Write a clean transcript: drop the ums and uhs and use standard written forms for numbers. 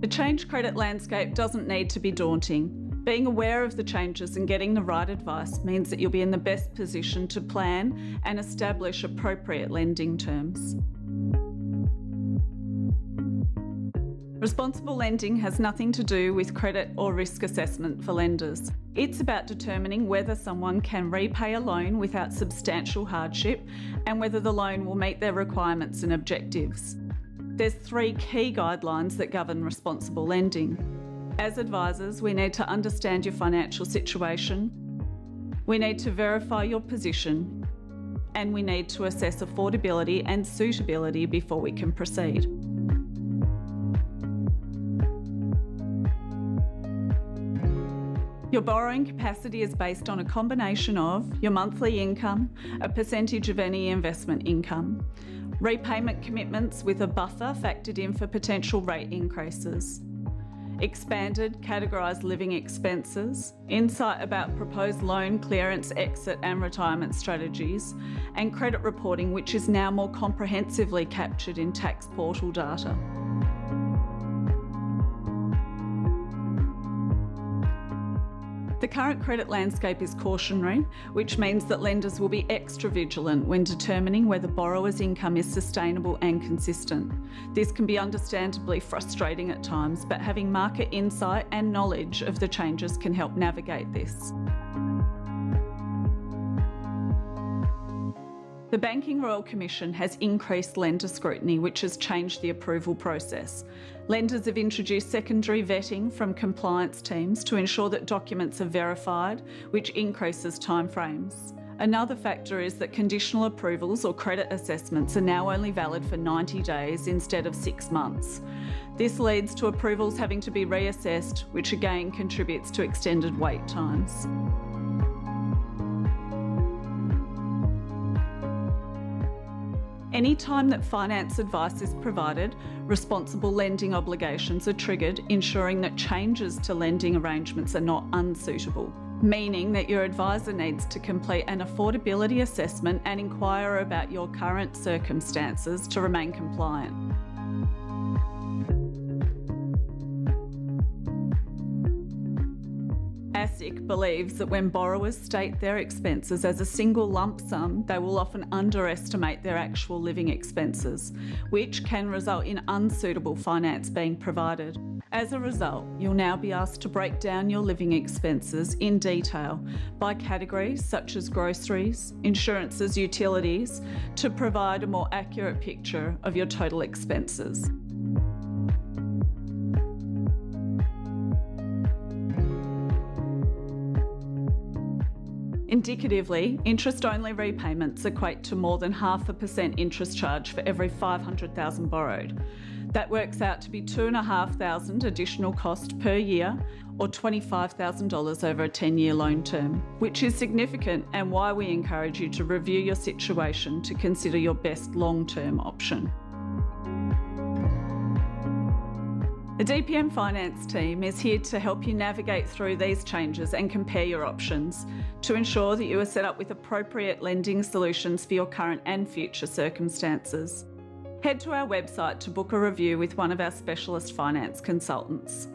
The changed credit landscape doesn't need to be daunting. Being aware of the changes and getting the right advice means that you'll be in the best position to plan and establish appropriate lending terms. Responsible lending has nothing to do with credit or risk assessment for lenders. It's about determining whether someone can repay a loan without substantial hardship and whether the loan will meet their requirements and objectives. There's 3 key guidelines that govern responsible lending. As advisors, we need to understand your financial situation, we need to verify your position, and we need to assess affordability and suitability before we can proceed. Your borrowing capacity is based on a combination of your monthly income, a percentage of any investment income, repayment commitments with a buffer factored in for potential rate increases, expanded categorised living expenses, insight about proposed loan clearance, exit and retirement strategies, and credit reporting, which is now more comprehensively captured in tax portal data. The current credit landscape is cautionary, which means that lenders will be extra vigilant when determining whether borrowers' income is sustainable and consistent. This can be understandably frustrating at times, but having market insight and knowledge of the changes can help navigate this. The Banking Royal Commission has increased lender scrutiny, which has changed the approval process. Lenders have introduced secondary vetting from compliance teams to ensure that documents are verified, which increases timeframes. Another factor is that conditional approvals or credit assessments are now only valid for 90 days instead of 6 months. This leads to approvals having to be reassessed, which again contributes to extended wait times. Any time that finance advice is provided, responsible lending obligations are triggered, ensuring that changes to lending arrangements are not unsuitable, meaning that your advisor needs to complete an affordability assessment and inquire about your current circumstances to remain compliant. ASIC believes that when borrowers state their expenses as a single lump sum, they will often underestimate their actual living expenses, which can result in unsuitable finance being provided. As a result, you'll now be asked to break down your living expenses in detail by categories such as groceries, insurances, utilities, to provide a more accurate picture of your total expenses. Indicatively, interest-only repayments equate to more than 0.5% interest charge for every $500,000 borrowed. That works out to be $2,500 additional cost per year, or $25,000 over a 10-year loan term, which is significant and why we encourage you to review your situation to consider your best long-term option. The DPM Finance team is here to help you navigate through these changes and compare your options to ensure that you are set up with appropriate lending solutions for your current and future circumstances. Head to our website to book a review with one of our specialist finance consultants.